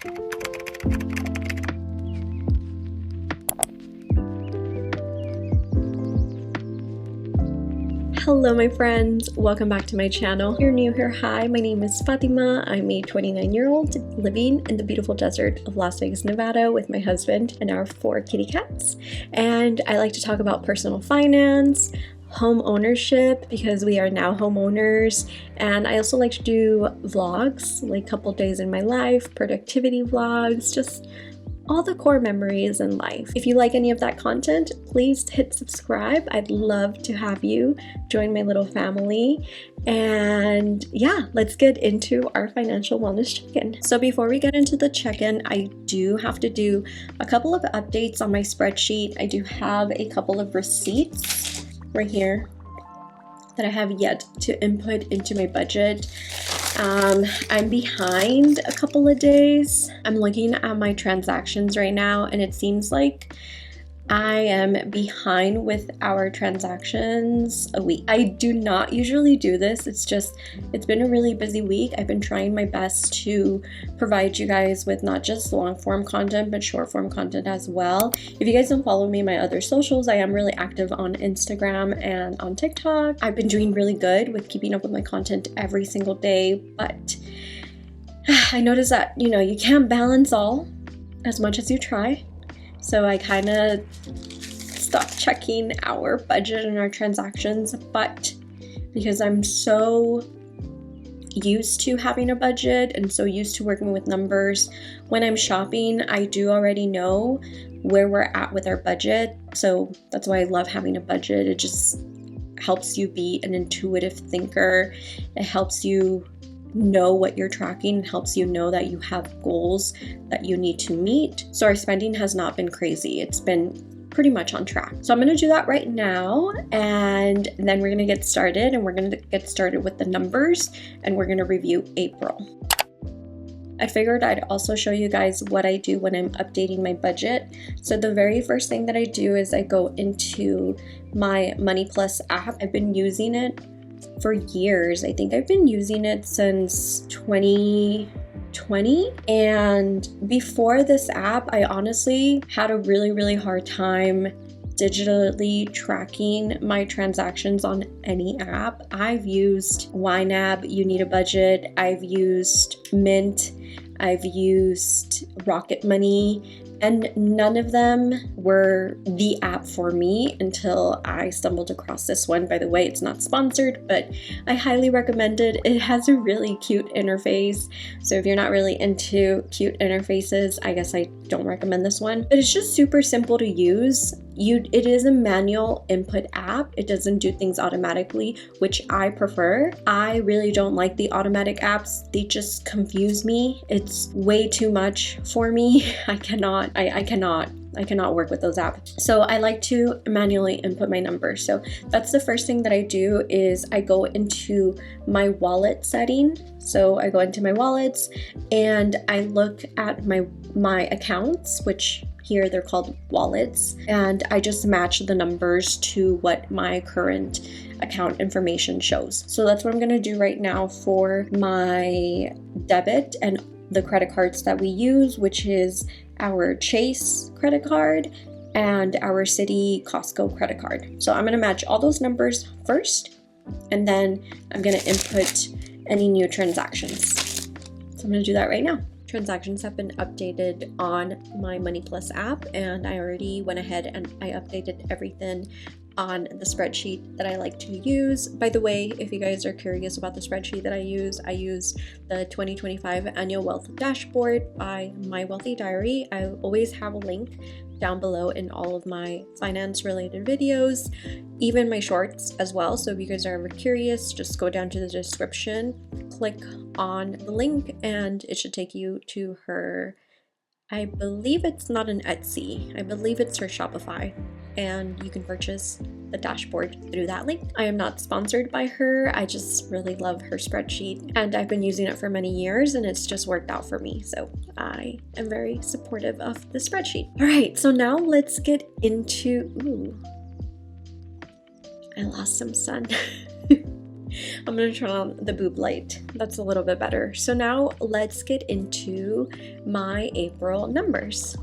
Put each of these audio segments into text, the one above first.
Hello my friends, welcome back to my channel. If you're new here, hi, my name is Fatima. I'm a 29-year-old living in the beautiful desert of Las Vegas, Nevada with my husband and our 4 kitty cats. And I like to talk about personal finance, home ownership because we are now homeowners, and I also like to do vlogs, like couple days in my life, productivity vlogs, just all the core memories in life. If you like any of that content, please hit subscribe. I'd love to have you join my little family. And yeah, let's get into our financial wellness check-in. So before we get into the check-in, I do have to do a couple of updates on my spreadsheet. I do have a couple of receipts right here that I have yet to input into my budget. I'm behind a couple of days. I'm looking at my transactions right now and it seems like I am behind with our transactions a week. I do not usually do this. It's been a really busy week. I've been trying my best to provide you guys with not just long form content, but short form content as well. If you guys don't follow me on my other socials, I am really active on Instagram and on TikTok. I've been doing really good with keeping up with my content every single day, but I noticed that, you can't balance all as much as you try. So I kind of stopped checking our budget and our transactions, but because I'm so used to having a budget and so used to working with numbers, when I'm shopping, I do already know where we're at with our budget. So that's why I love having a budget. It just helps you be an intuitive thinker. It helps you know what you're tracking, and helps you know that you have goals that you need to meet. So our spending has not been crazy. It's been pretty much on track. So I'm going to do that right now, and then we're going to get started, and we're going to get started with the numbers, and we're going to review April. I figured I'd also show you guys what I do when I'm updating my budget. So the very first thing that I do is I go into my Money Plus app. I've been using it for years. I think I've been using it since 2020. And before this app, I honestly had a really hard time digitally tracking my transactions on any app. I've used YNAB, You Need a Budget. I've used Mint. I've used Rocket Money. And none of them were the app for me until I stumbled across this one. By the way, it's not sponsored, but I highly recommend it. It has a really cute interface. So if you're not really into cute interfaces, I guess I don't recommend this one. But it's just super simple to use. It is a manual input app. It doesn't do things automatically, which I prefer. I really don't like the automatic apps. They just confuse me. It's way too much for me. I cannot work with those apps. So I like to manually input my numbers. So that's the first thing that I do is I go into my wallet setting. So I go into my wallets and I look at my accounts, which here they're called wallets, and I just match the numbers to what my current account information shows. So that's what I'm going to do right now for my debit and the credit cards that we use, which is our Chase credit card and our Citi Costco credit card. So I'm going to match all those numbers first, and then I'm going to input any new transactions. So I'm going to do that right now. Transactions have been updated on my Money Plus app, and I already went ahead and I updated everything on the spreadsheet that I like to use. By the way, if you guys are curious about the spreadsheet that I use the 2025 Annual Wealth Dashboard by My Wealthy Diary. I always have a link down below in all of my finance related videos, even my shorts as well. So if you guys are ever curious, just go down to the description, click on the link, and it should take you to her, I believe it's not an Etsy, I believe it's her Shopify, and you can purchase the dashboard through that link. I am not sponsored by her. I just really love her spreadsheet, and I've been using it for many years and it's just worked out for me. So I am very supportive of the spreadsheet. All right, so now let's get into, I lost some sun. I'm gonna turn on the boob light. That's a little bit better. So now let's get into my April numbers.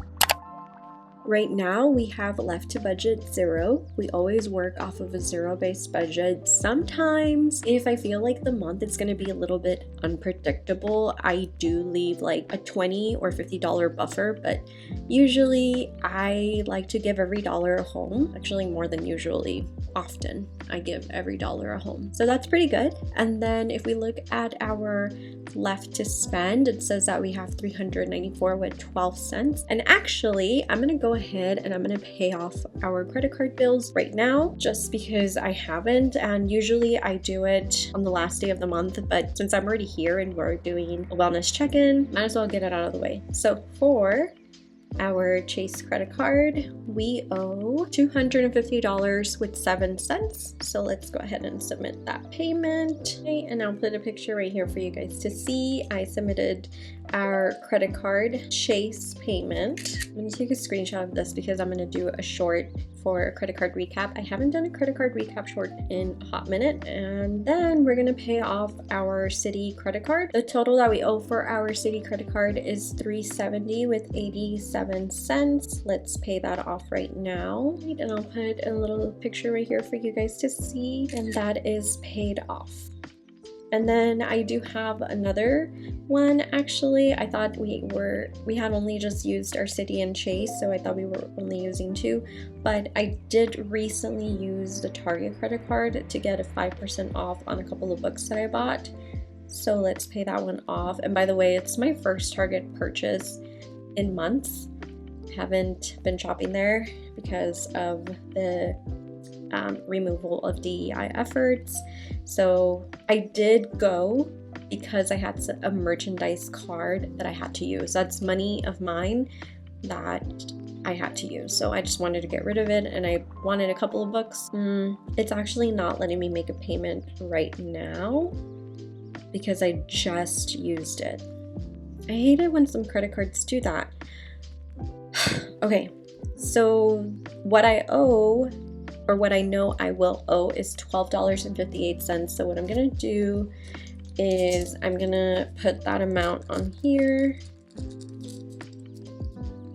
Right now we have left to budget 0. We always work off of a 0-based budget. Sometimes if I feel like the month is going to be a little bit unpredictable, I do leave like a $20 or $50 buffer, but usually I like to give every dollar a home. Actually more than usually. Often I give every dollar a home. So that's pretty good. And then if we look at our left to spend, it says that we have $394.12. And actually, I'm gonna go ahead and I'm gonna pay off our credit card bills right now, just because I haven't. And usually I do it on the last day of the month, but since I'm already here and we're doing a wellness check-in, might as well get it out of the way. So for our Chase credit card, we owe $250.07. So let's go ahead and submit that payment. Okay, and I'll put a picture right here for you guys to see. I submitted our credit card Chase payment. I'm gonna take a screenshot of this because I'm gonna do a short for a credit card recap. I haven't done a credit card recap short in a hot minute. And then we're gonna pay off our Citi credit card. The total that we owe for our Citi credit card is $370.87. Let's pay that off right now. And I'll put a little picture right here for you guys to see. And that is paid off. And then I do have another one. Actually, I thought we had only just used our Citi and Chase, so I thought we were only using 2. But I did recently use the Target credit card to get a 5% off on a couple of books that I bought. So let's pay that one off. And by the way, it's my first Target purchase in months. Haven't been shopping there because of the removal of DEI efforts. So I did go because I had a merchandise card that I had to use. That's money of mine that I had to use. So I just wanted to get rid of it, and I wanted a couple of books. It's actually not letting me make a payment right now because I just used it. I hate it when some credit cards do that. Okay, so what I owe, or what I know I will owe, is $12.58. So what I'm gonna do is I'm gonna put that amount on here.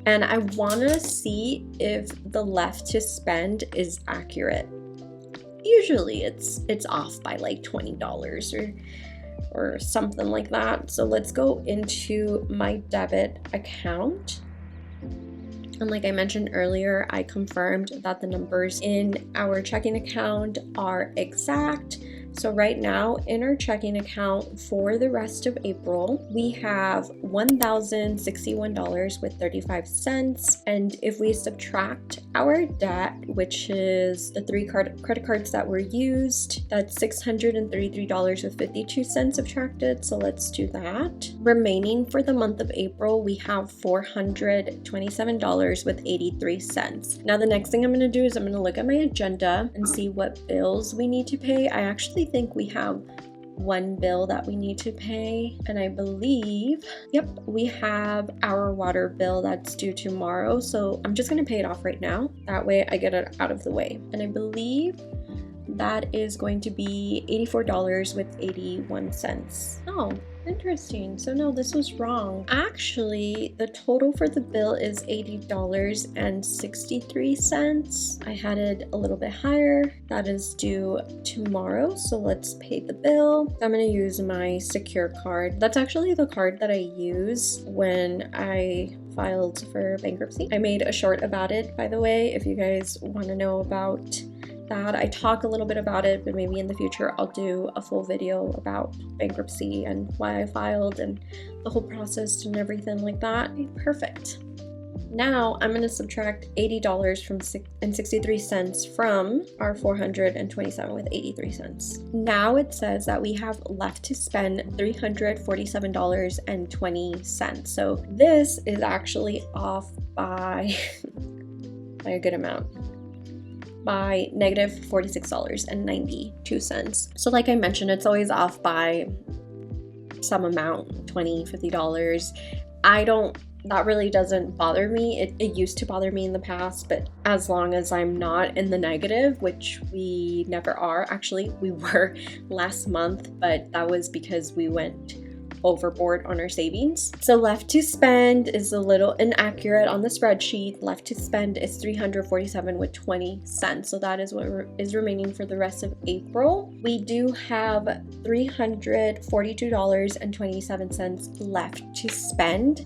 And I wanna see if the left to spend is accurate. Usually it's off by like $20 or something like that. So let's go into my debit account. And like I mentioned earlier, I confirmed that the numbers in our checking account are exact. So right now in our checking account for the rest of April, we have $1,061.35. And if we subtract our debt, which is the 3 credit cards that were used, that's $633.52 subtracted. So let's do that. Remaining for the month of April, we have $427.83. Now the next thing I'm going to do is I'm going to look at my agenda and see what bills we need to pay. I actually think we have one bill that we need to pay, and I believe, yep, we have our water bill that's due tomorrow. So I'm just going to pay it off right now. That way I get it out of the way. And I believe that is going to be $84.81. Oh, interesting. So no, this was wrong. Actually, the total for the bill is $80.63. I had it a little bit higher. That is due tomorrow. So let's pay the bill. I'm going to use my secure card. That's actually the card that I use when I filed for bankruptcy. I made a short about it, by the way, if you guys want to know about that. I talk a little bit about it, but maybe in the future I'll do a full video about bankruptcy and why I filed and the whole process and everything like that. Okay, perfect. Now I'm going to subtract $80.63 from our $427.83. Now it says that we have left to spend $347.20. So this is actually off by a good amount. By negative $46.92. So like I mentioned, it's always off by some amount, $20, $50. that really doesn't bother me. It used to bother me in the past, but as long as I'm not in the negative, which we never are. Actually, we were last month, but that was because we went overboard on our savings. So left to spend is a little inaccurate on the spreadsheet. Left to spend is $347.20. So that is what is remaining for the rest of April. We do have $342.27 left to spend.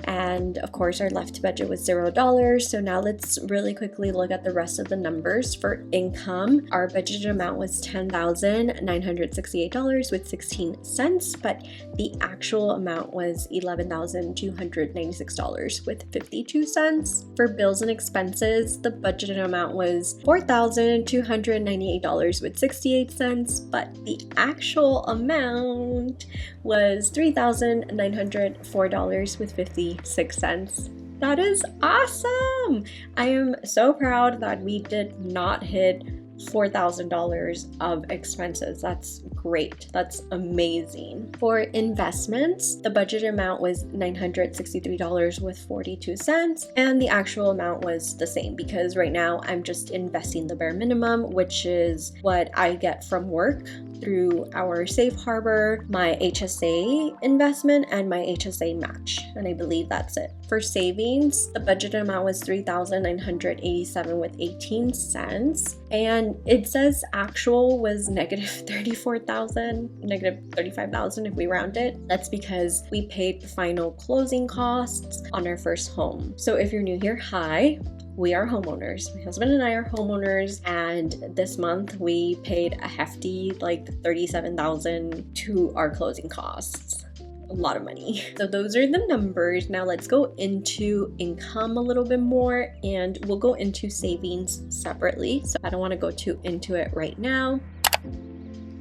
And of course, our left budget was $0. So now let's really quickly look at the rest of the numbers. For income, our budgeted amount was $10,968.16, but the actual amount was $11,296.52. For bills and expenses, the budgeted amount was $4,298.68, but the actual amount was $3,904.56. That is awesome! I am so proud that we did not hit $4,000 of expenses. That's great. That's amazing. For investments, the budget amount was $963.42, and the actual amount was the same because right now I'm just investing the bare minimum, which is what I get from work through our safe harbor, my HSA investment, and my HSA match. And I believe that's it. For savings, the budget amount was $3,987.18. And it says actual was negative 35,000 if we round it. That's because we paid the final closing costs on our first home. So if you're new here, hi. We are homeowners. My husband and I are homeowners, and this month we paid a hefty $37,000 to our closing costs. A lot of money. So those are the numbers. Now let's go into income a little bit more, and we'll go into savings separately. So I don't want to go too into it right now.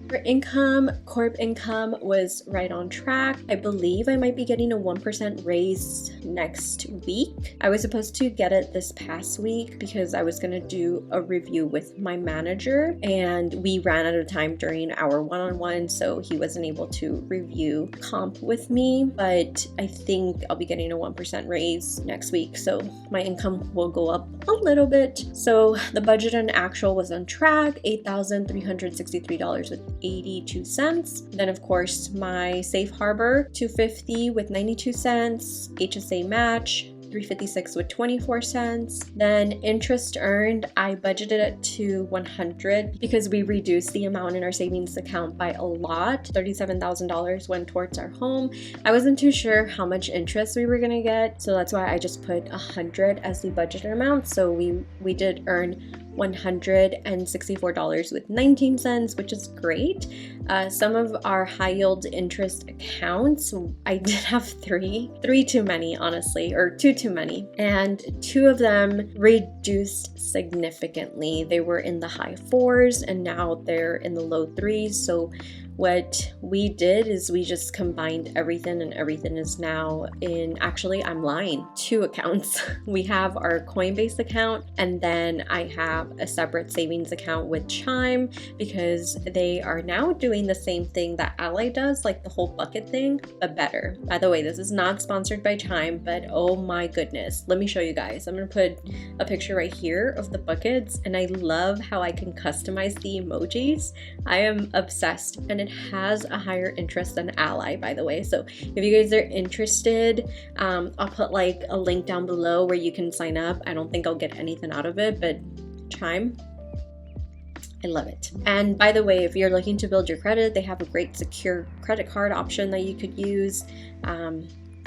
For income, corp income was right on track. I believe I might be getting a 1% raise next week. I was supposed to get it this past week because I was going to do a review with my manager, and we ran out of time during our one-on-one, so he wasn't able to review comp with me, but I think I'll be getting a 1% raise next week, so my income will go up a little bit. So the budget and actual was on track, $8,363.82. Then of course my safe harbor $250 with 92 cents, HSA match $356 with 24 cents. Then interest earned, I budgeted it to 100 because we reduced the amount in our savings account by a lot. $37,000 went towards our home. I wasn't too sure how much interest we were gonna get, so that's why I just put 100 as the budgeted amount. So we did earn $164 with 19 cents, which is great. Some of our high yield interest accounts, I did have three too many, honestly, or two too many. And two of them reduced significantly. They were in the high 4s and now they're in the low 3s. So what we did is we just combined everything, and everything is now in, actually I'm lying, 2 accounts. We have our Coinbase account, and then I have a separate savings account with Chime because they are now doing the same thing that Ally does, like the whole bucket thing, but better. By the way, this is not sponsored by Chime, but oh my goodness, let me show you guys. I'm gonna put a picture right here of the buckets, and I love how I can customize the emojis. I am obsessed, and it has a higher interest than Ally, by the way. So if you guys are interested, I'll put like a link down below where you can sign up. I don't think I'll get anything out of it, but Chime, I love it. And by the way, if you're looking to build your credit, they have a great secure credit card option that you could use.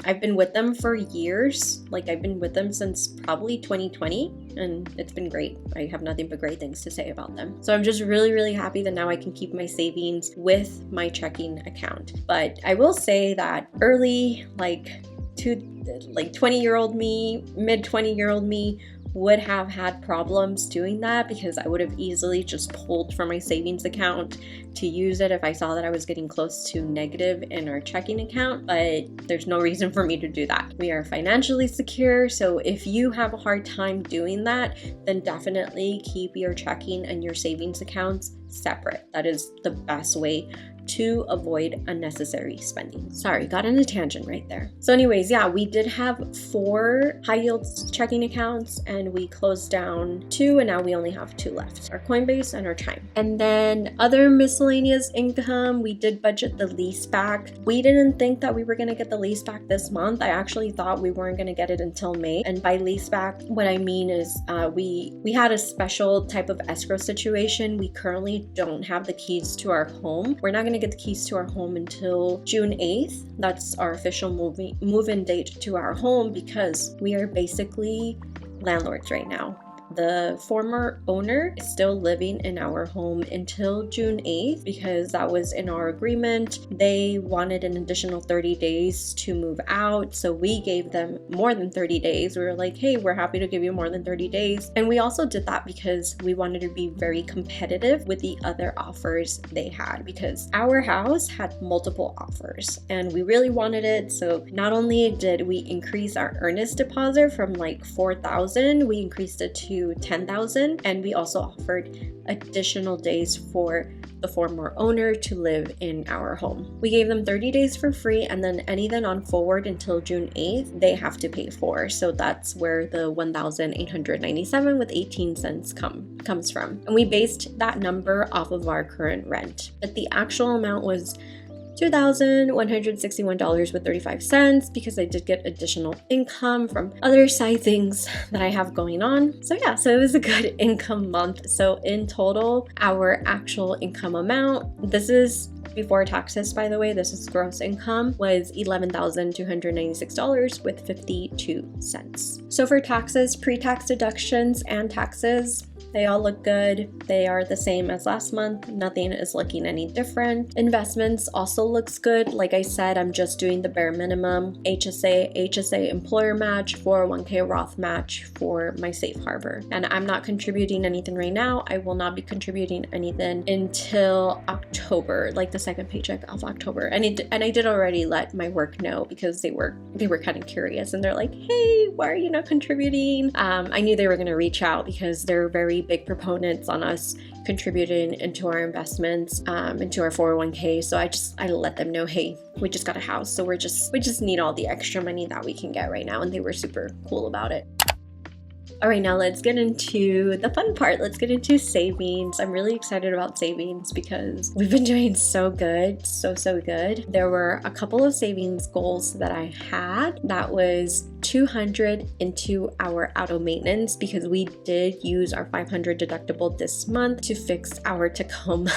I've been with them for years. Like, I've been with them since probably 2020, and it's been great. I have nothing but great things to say about them. So I'm just really, really happy that now I can keep my savings with my checking account. But I will say that early, like 20-year-old me, mid 20-year-old me would have had problems doing that because I would have easily just pulled from my savings account to use it if I saw that I was getting close to negative in our checking account, but there's no reason for me to do that. We are financially secure, so if you have a hard time doing that, then definitely keep your checking and your savings accounts separate. That is the best way to avoid unnecessary spending. Sorry, got on a tangent right there. So anyways, yeah, we did have 4 high yield checking accounts and we closed down 2 and now we only have 2 left, our Coinbase and our Chime. And then other miscellaneous income, we did budget the lease back. We didn't think that we were gonna get the lease back this month. I actually thought we weren't gonna get it until May. And by lease back, what I mean is we had a special type of escrow situation. We currently don't have the keys to our home. We're not gonna get the keys to our home until June 8th. That's our official move-in date to our home because we are basically landlords right now. The former owner is still living in our home until June 8th because that was in our agreement. They wanted an additional 30 days to move out, so we gave them more than 30 days. We were like, hey, we're happy to give you more than 30 days. And we also did that because we wanted to be very competitive with the other offers they had because our house had multiple offers and we really wanted it. So not only did we increase our earnest deposit from like $4,000, we increased it to $10,000, and we also offered additional days for the former owner to live in our home. We gave them 30 days for free, and then any then on forward until June 8th, they have to pay for. So that's where the $1,897 with 18 cents comes from. And we based that number off of our current rent. But the actual amount was $2,161 with 35 cents because I did get additional income from other side things that I have going on. So yeah, so it was a good income month. So in total, our actual income amount, this is before taxes, by the way, this is gross income, was $11,296 with 52 cents. So for taxes, pre-tax deductions and taxes, they all look good. They are the same as last month. Nothing is looking any different. Investments also looks good. Like I said, I'm just doing the bare minimum. HSA employer match, 401k Roth match for my safe harbor. And I'm not contributing anything right now. I will not be contributing anything until October, like the second paycheck of October. And I did already let my work know because they were kind of curious and they're like, hey, why are you not contributing? I knew they were going to reach out because they're very big proponents on us contributing into our investments, into our 401k. So I let them know, hey, we just got a house, so we just need all the extra money that we can get right now, and they were super cool about it. All right, now let's get into the fun part. Let's get into savings. I'm really excited about savings because we've been doing so good, so good. There were a couple of savings goals that I had. That was $200 into our auto maintenance because we did use our $500 deductible this month to fix our Tacoma.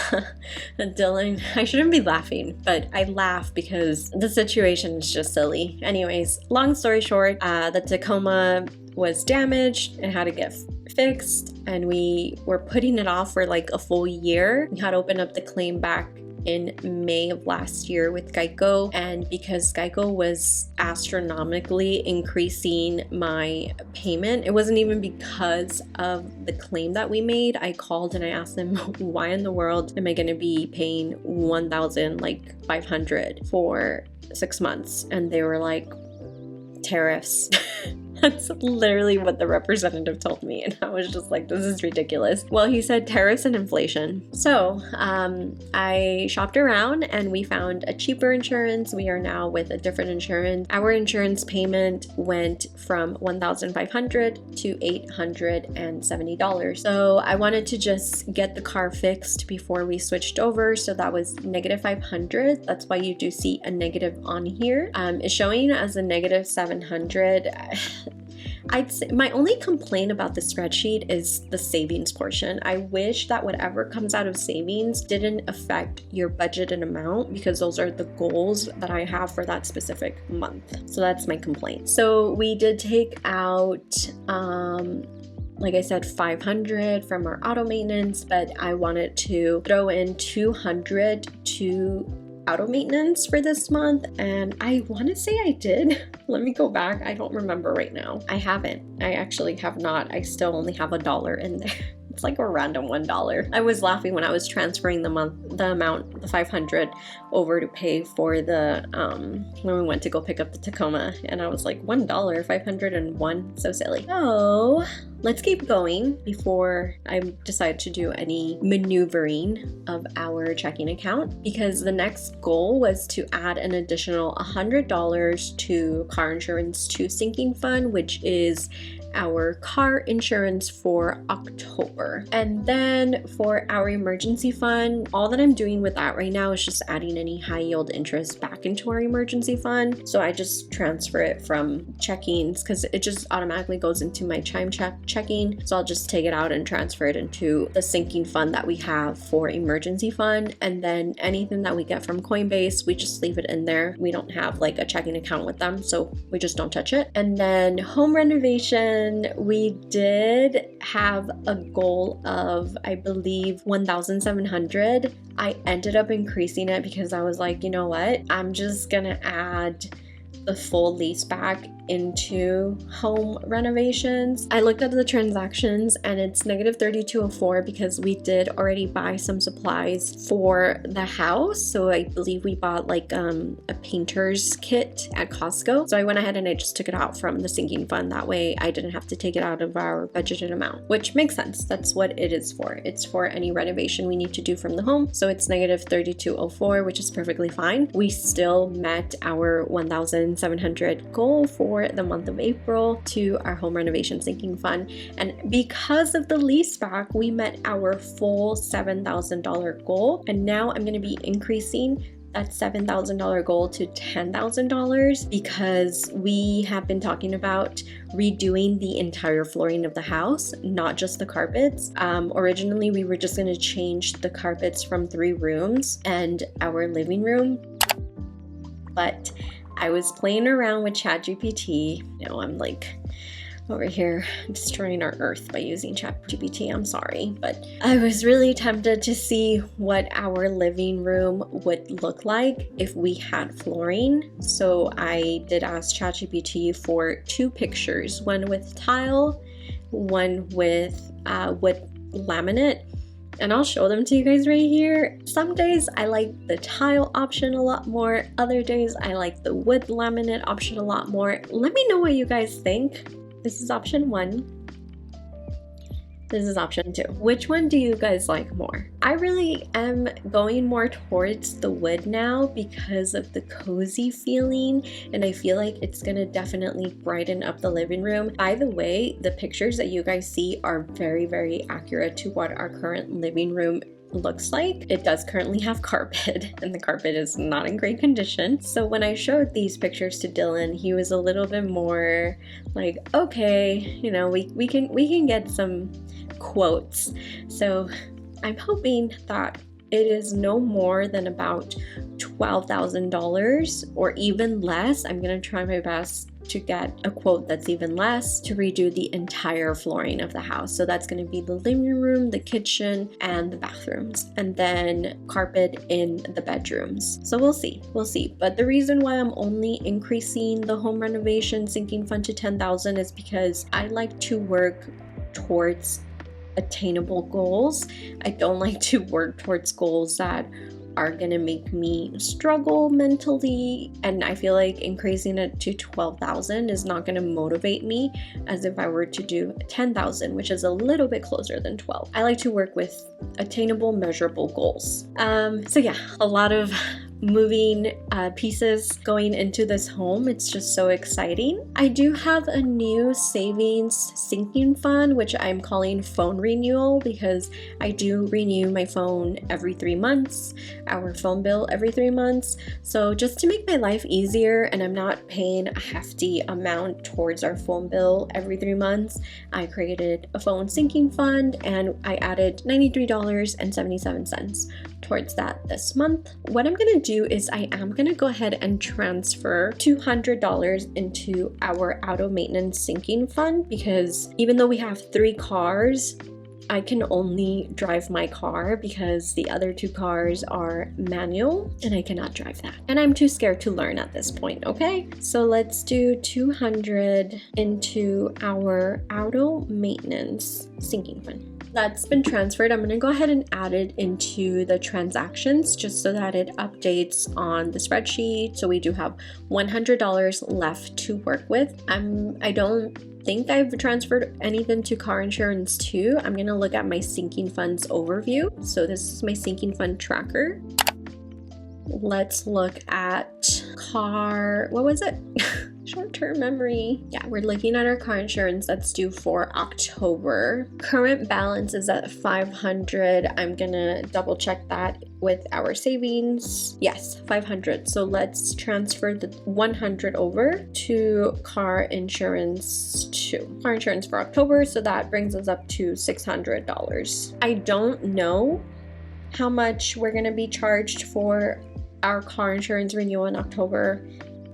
Dylan, I shouldn't be laughing, but I laugh because the situation is just silly. Anyways, long story short, the Tacoma was damaged and had to get fixed, and we were putting it off for like a full year. We had opened up the claim back in May of last year with Geico, and because Geico was astronomically increasing my payment, it wasn't even because of the claim that we made. I called and I asked them, why in the world am I going to be paying $1,500 for 6 months? And they were like, tariffs. That's literally what the representative told me, and I was just like, this is ridiculous. Well, he said tariffs and inflation. So I shopped around and we found a cheaper insurance. We are now with a different insurance. Our insurance payment went from $1,500 to $870. So I wanted to just get the car fixed before we switched over. So that was -500. That's why you do see a negative on here. It's showing as a -700. I'd say my only complaint about the spreadsheet is the savings portion. I wish that whatever comes out of savings didn't affect your budgeted amount because those are the goals that I have for that specific month. So that's my complaint. So we did take out, like I said, $500 from our auto maintenance, but I wanted to throw in $200 to auto maintenance for this month, and I want to say I did. Let me go back. I don't remember right now. I haven't. I actually have not. I still only have $1 in there. It's like a random $1. I was laughing when I was transferring the amount, the 500 over to pay for the, when we went to go pick up the Tacoma, and I was like, $1, 501, so silly. So let's keep going before I decide to do any maneuvering of our checking account, because the next goal was to add an additional $100 to car insurance to sinking fund, which is our car insurance for October. And then for our emergency fund, all that I'm doing with that right now is just adding any high yield interest back into our emergency fund. So I just transfer it from checkings because it just automatically goes into my Chime checking. So I'll just take it out and transfer it into the sinking fund that we have for emergency fund. And then anything that we get from Coinbase, we just leave it in there. We don't have like a checking account with them, so we just don't touch it. And then home renovation, we did have a goal of, I believe, 1,700. I ended up increasing it because I was like, you know what? I'm just gonna add the full lease back into home renovations. I looked at the transactions and it's negative 3204 because we did already buy some supplies for the house. So I believe we bought like a painter's kit at Costco. So I went ahead and I just took it out from the sinking fund. That way I didn't have to take it out of our budgeted amount, which makes sense. That's what it is for. It's for any renovation we need to do from the home. So it's negative 3204, which is perfectly fine. We still met our 1,700 goal for the month of April to our home renovation sinking fund, and because of the lease back we met our full $7,000 goal, and now I'm going to be increasing that $7,000 goal to $10,000 because we have been talking about redoing the entire flooring of the house, not just the carpets. Originally we were just going to change the carpets from 3 rooms and our living room, but I was playing around with ChatGPT. You know, I'm like over here destroying our earth by using ChatGPT. I'm sorry, but I was really tempted to see what our living room would look like if we had flooring. So I did ask ChatGPT for 2 pictures, one with tile, one with wood laminate. And I'll show them to you guys right here. Some days I like the tile option a lot more. Other days I like the wood laminate option a lot more. Let me know what you guys think. This is option 1. This is option 2. Which one do you guys like more? I really am going more towards the wood now because of the cozy feeling, and I feel like it's gonna definitely brighten up the living room. By the way, the pictures that you guys see are very, very accurate to what our current living room looks like. It does currently have carpet and the carpet is not in great condition. So when I showed these pictures to Dylan, he was a little bit more like, okay, you know, we can get some quotes. So I'm hoping that it is no more than about $12,000 or even less. I'm gonna try my best to get a quote that's even less to redo the entire flooring of the house. So that's going to be the living room, the kitchen, and the bathrooms, and then carpet in the bedrooms. So we'll see. But the reason why I'm only increasing the home renovation sinking fund to $10,000 is because I like to work towards attainable goals. I don't like to work towards goals that are gonna make me struggle mentally, and I feel like increasing it to 12,000 is not gonna motivate me as if I were to do 10,000, which is a little bit closer than 12. I like to work with attainable, measurable goals. So yeah, a lot of moving pieces going into this home. It's just so exciting. I do have a new savings sinking fund, which I'm calling phone renewal, because I do renew my phone every 3 months, our phone bill every 3 months. So just to make my life easier and I'm not paying a hefty amount towards our phone bill every 3 months, I created a phone sinking fund and I added $93.77 towards that this month. What I'm gonna do is I am gonna go ahead and transfer $200 into our auto maintenance sinking fund, because even though we have 3 cars, I can only drive my car because the other 2 cars are manual and I cannot drive that. And I'm too scared to learn at this point, okay? So let's do 200 into our auto maintenance sinking fund. That's been transferred. I'm gonna go ahead and add it into the transactions just so that it updates on the spreadsheet. So we do have $100 left to work with. I don't think I've transferred anything to car insurance too. I'm gonna look at my sinking funds overview. So this is my sinking fund tracker. Let's look at car, what was it? Short-term memory. Yeah, we're looking at our car insurance that's due for October. Current balance is at $500. I'm gonna double check that with our savings. Yes, $500. So let's transfer the $100 over to car insurance for October. So that brings us up to $600. I don't know how much we're gonna be charged for our car insurance renewal in October.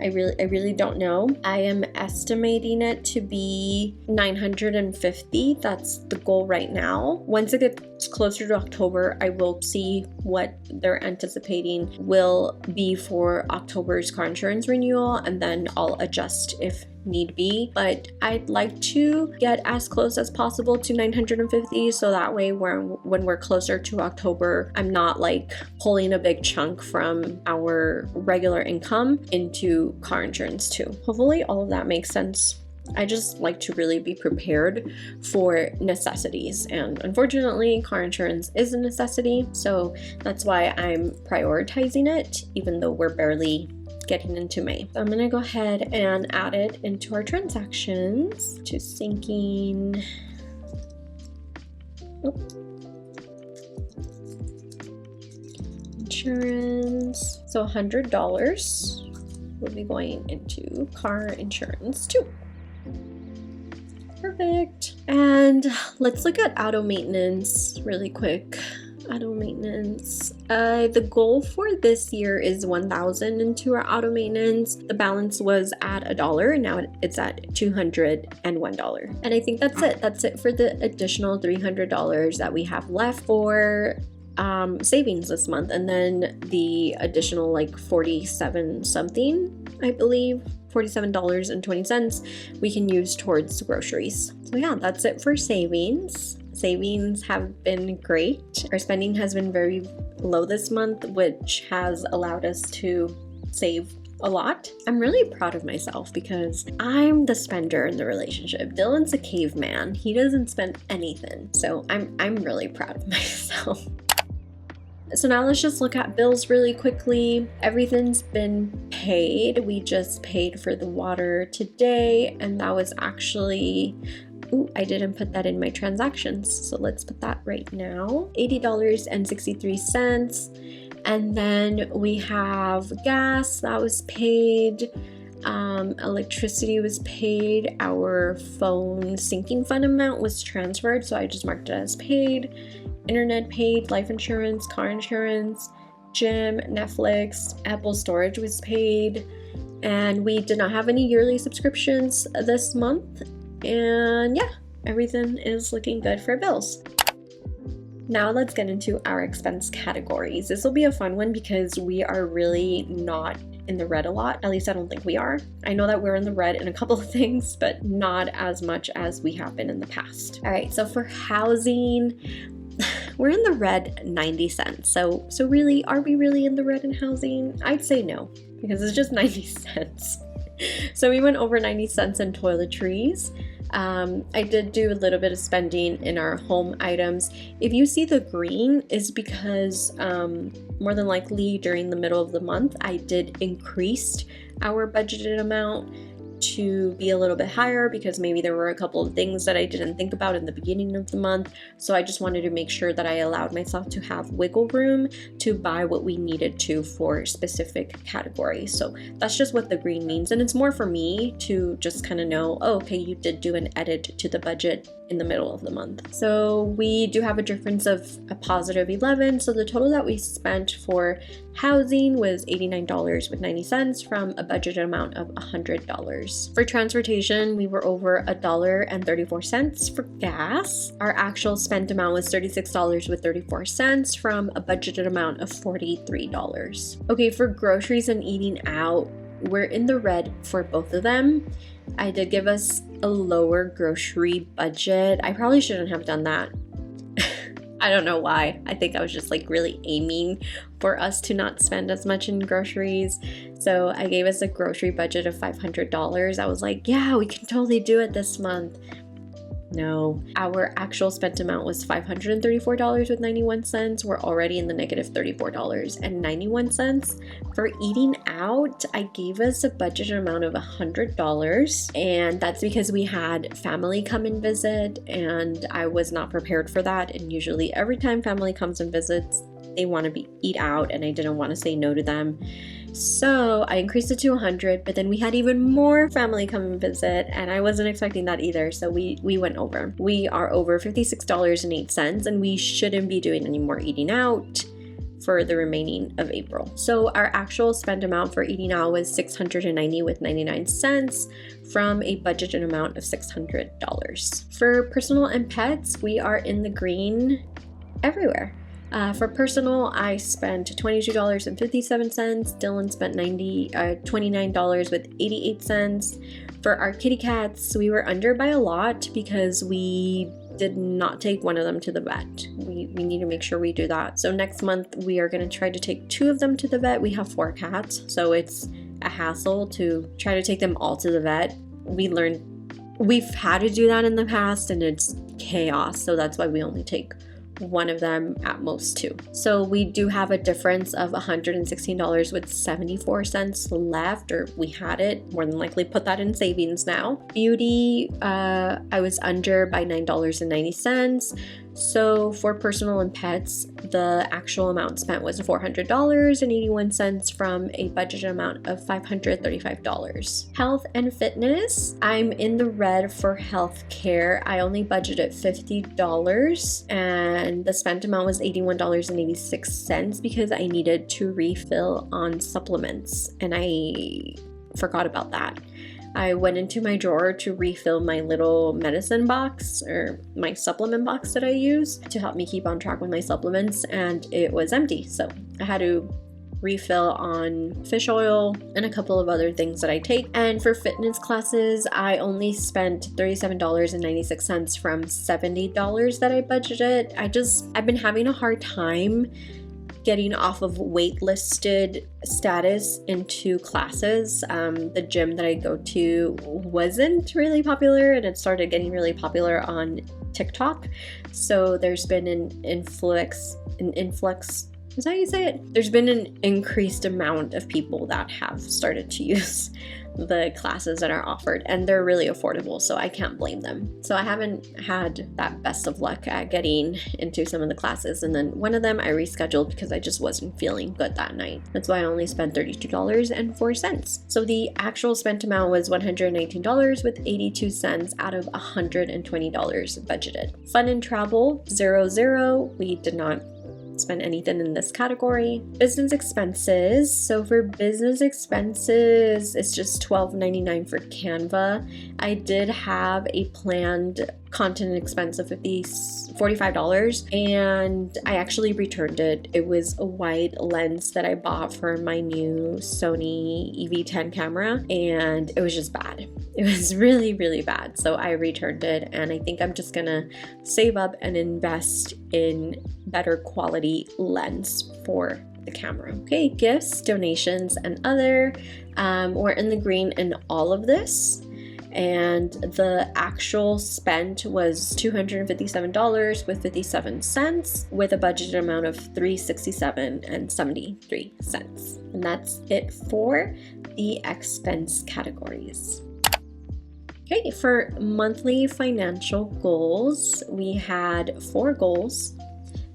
I really don't know. I am estimating it to be $950. That's the goal right now. Once it gets closer to October, I will see what they're anticipating will be for October's car insurance renewal, and then I'll adjust if need be. But I'd like to get as close as possible to $950, so that way when we're closer to October, I'm not like pulling a big chunk from our regular income into car insurance too. Hopefully all of that makes sense. I just like to really be prepared for necessities, and unfortunately car insurance is a necessity, so that's why I'm prioritizing it even though we're barely getting into May. So I'm gonna go ahead and add it into our transactions to sinking. Insurance. So $100 will be going into car insurance too. Perfect. And let's look at auto maintenance really quick. Auto maintenance. The goal for this year is $1,000 into our auto maintenance. The balance was at $1, and now it's at $201. And I think that's it. That's it for the additional $300 that we have left for savings this month, and then the additional like 47 something, I believe. $47.20 we can use towards groceries. So yeah, that's it for savings. Savings have been great. Our spending has been very low this month, which has allowed us to save a lot. I'm really proud of myself because I'm the spender in the relationship. Dylan's a caveman. He doesn't spend anything. So I'm really proud of myself. So now let's just look at bills really quickly. Everything's been paid. We just paid for the water today, and that was actually, I didn't put that in my transactions, so let's put that right now. $80.63. And then we have gas, that was paid. Electricity was paid. Our phone sinking fund amount was transferred, so I just marked it as paid. Internet paid, life insurance, car insurance, gym, Netflix, Apple storage was paid, and we did not have any yearly subscriptions this month. And yeah, everything is looking good for bills. Now let's get into our expense categories. This will be a fun one because we are really not in the red a lot. At least I don't think we are. I know that we're in the red in a couple of things, but not as much as we have been in the past. All right, so for housing, we're in the red 90 cents. So really, are we really in the red in housing? I'd say no, because it's just 90 cents. So we went over 90 cents in toiletries. I did do a little bit of spending in our home items. If you see the green, is because more than likely during the middle of the month, I did increase our budgeted amount to be a little bit higher because maybe there were a couple of things that I didn't think about in the beginning of the month. So I just wanted to make sure that I allowed myself to have wiggle room to buy what we needed to for specific categories. So that's just what the green means. And it's more for me to just kind of know, oh, okay, you did do an edit to the budget in the middle of the month. So we do have a difference of a positive 11. So the total that we spent for housing was $89.90 from a budgeted amount of $100. For transportation, we were over $1.34 for gas. Our actual spent amount was $36.34 from a budgeted amount of $43. Okay, for groceries and eating out, we're in the red for both of them. I did give us a lower grocery budget. I probably shouldn't have done that. I don't know why. I think I was just like really aiming for us to not spend as much in groceries. So I gave us a grocery budget of $500. I was like, yeah, we can totally do it this month. No, our actual spent amount was $534.91. We're already in the negative $34.91. For eating out, I gave us a budgeted amount of $100, and that's because we had family come and visit, and I was not prepared for that. And usually every time family comes and visits, they want to eat out, and I didn't want to say no to them. So I increased it to 100, but then we had even more family come and visit, and I wasn't expecting that either. So we went over. We are over $56.08, and we shouldn't be doing any more eating out for the remaining of April. So our actual spend amount for eating out was $690.99 from a budgeted amount of $600. For personal and pets, we are in the green everywhere. For personal, I spent $22.57. Dylan spent $29.88. For our kitty cats, we were under by a lot because we did not take one of them to the vet. We need to make sure we do that. So next month, we are going to try to take 2 of them to the vet. We have 4 cats, so it's a hassle to try to take them all to the vet. We've had to do that in the past, and it's chaos. So that's why we only take one of them, at most 2. So we do have a difference of $116.74 left, or we had it. More than likely put that in savings now. Beauty, I was under by $9.90. So for personal and pets, the actual amount spent was $400.81 from a budget amount of $535. Health and fitness, I'm in the red for health care. I only budgeted $50, and the spent amount was $81.86 because I needed to refill on supplements, and I forgot about that. I went into my drawer to refill my little medicine box, or my supplement box that I use to help me keep on track with my supplements, and it was empty. So I had to refill on fish oil and a couple of other things that I take. And for fitness classes, I only spent $37.96 from $70 that I budgeted. I've been having a hard time getting off of waitlisted status into classes. The gym that I go to wasn't really popular, and it started getting really popular on TikTok. So there's been an influx, is that how you say it? There's been an increased amount of people that have started to use the classes that are offered, and they're really affordable, so I can't blame them. So I haven't had that best of luck at getting into some of the classes, and then one of them I rescheduled because I just wasn't feeling good that night. That's why I only spent $32.04. So the actual spent amount was $119.82 out of $120 budgeted. Fun and travel, 0. We did not spend anything in this category. Business expenses. So for business expenses, it's just $12.99 for Canva. I did have a planned content expense of $45, and I actually returned it. It was a wide lens that I bought for my new Sony EV10 camera, and it was just bad. It was really, really bad. So I returned it, and I think I'm just gonna save up and invest in better quality lens for the camera. Okay, gifts, donations, and other. We're in the green in all of this. And the actual spent was $257.57 with a budgeted amount of $367.73. And that's it for the expense categories. Okay, for monthly financial goals, we had 4 goals.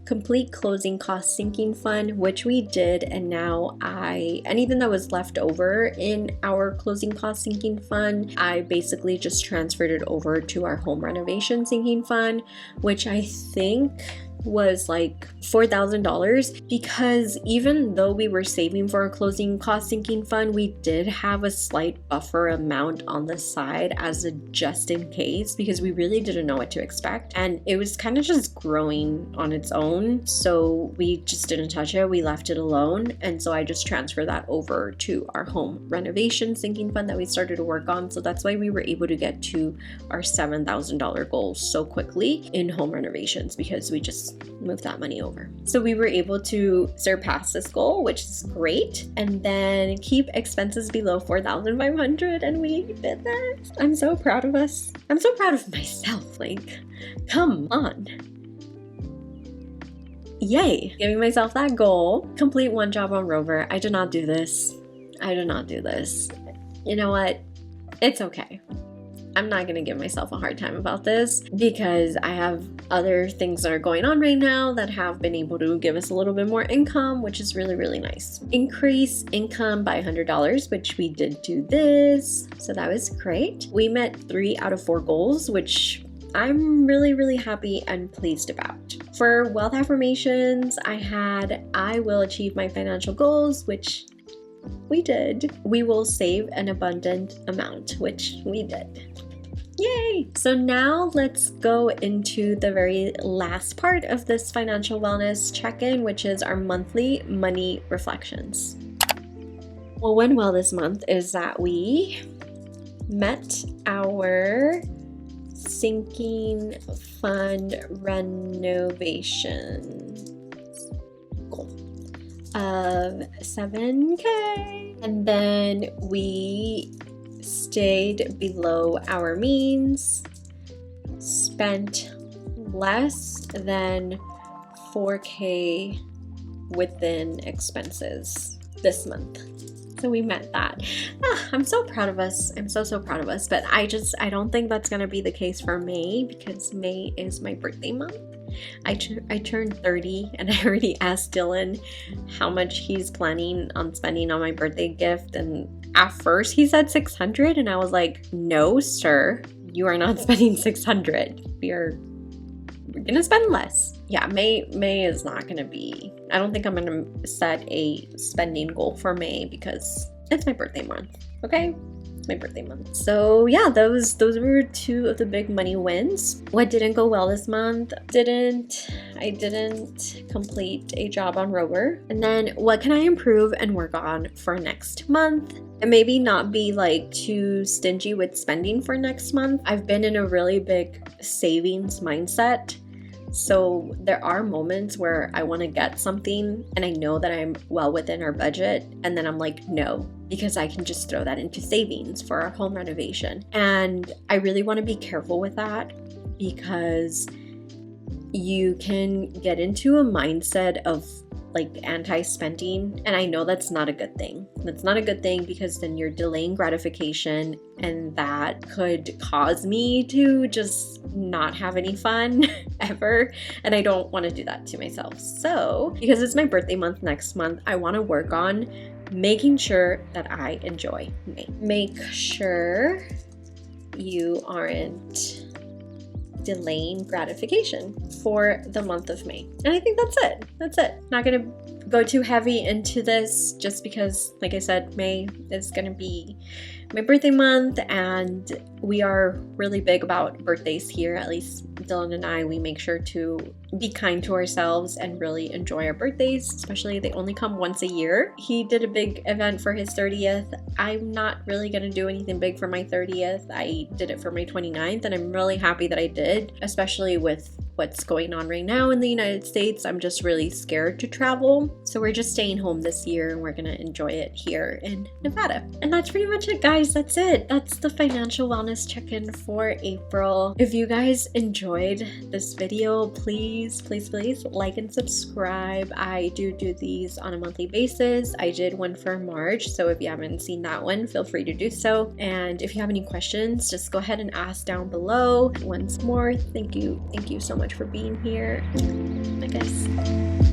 Complete closing cost sinking fund, which we did, and now anything that was left over in our closing cost sinking fund, I basically just transferred it over to our home renovation sinking fund, which I think was like $4,000, because even though we were saving for a closing cost sinking fund, we did have a slight buffer amount on the side as a just in case, because we really didn't know what to expect, and it was kind of just growing on its own, so we just didn't touch it. We left it alone, and so I just transferred that over to our home renovation sinking fund that we started to work on. So that's why we were able to get to our $7,000 goal so quickly in home renovations, because we just just move that money over. So we were able to surpass this goal, which is great, and then keep expenses below 4,500, and we did that. I'm so proud of us. I'm so proud of myself. Like, come on. Yay. Giving myself that goal. Complete one job on Rover. I did not do this. You know what? It's okay. I'm not going to give myself a hard time about this because I have other things that are going on right now that have been able to give us a little bit more income, which is really, really nice. Increase income by $100, which we did do this. So that was great. We met 3 out of 4 goals, which I'm really, really happy and pleased about. For wealth affirmations, I will achieve my financial goals, which we did. We will save an abundant amount, which we did. Yay! So now let's go into the very last part of this financial wellness check-in, which is our monthly money reflections. What went well this month is that we met our sinking fund renovation goal of $7,000, and then we stayed below our means, spent less than $4,000 within expenses this month. So we met that. I'm so proud of us. I'm so proud of us. But I don't think that's going to be the case for May, because May is my birthday month. I turned 30, and I already asked Dylan how much he's planning on spending on my birthday gift, and at first he said $600, and I was like, no sir, you are not spending $600. We're gonna spend less. Yeah, May is not gonna be, I don't think I'm gonna set a spending goal for May because it's my birthday month, okay? It's my birthday month. So yeah, those were 2 of the big money wins. What didn't go well this month? I didn't complete a job on Rover. And then what can I improve and work on for next month? And maybe not be like too stingy with spending for next month. I've been in a really big savings mindset. So there are moments where I want to get something and I know that I'm well within our budget, and then I'm like, no, because I can just throw that into savings for our home renovation. And I really want to be careful with that, because you can get into a mindset of like anti-spending, and I know that's not a good thing. That's not a good thing, because then you're delaying gratification, and that could cause me to just not have any fun ever, and I don't want to do that to myself. So because it's my birthday month next month, I want to work on making sure that I enjoy May. Make sure you aren't delaying gratification for the month of May. And I think that's it. Not gonna go too heavy into this, just because, like I said, May is gonna be my birthday month, and we are really big about birthdays here. At least Dylan and I, we make sure to be kind to ourselves and really enjoy our birthdays, especially they only come once a year. He did a big event for his 30th. I'm not really gonna do anything big for my 30th. I did it for my 29th, and I'm really happy that I did, especially with what's going on right now in the United States. I'm just really scared to travel. So we're just staying home this year, and we're gonna enjoy it here in Nevada. And that's pretty much it, guys. That's it. That's the financial wellness check-in for April. If you guys enjoyed this video, please like and subscribe. I do these on a monthly basis. I did one for March, so if you haven't seen that one, feel free to do so. And if you have any questions, just go ahead and ask down below. Once more, thank you so much for being here. Bye guys.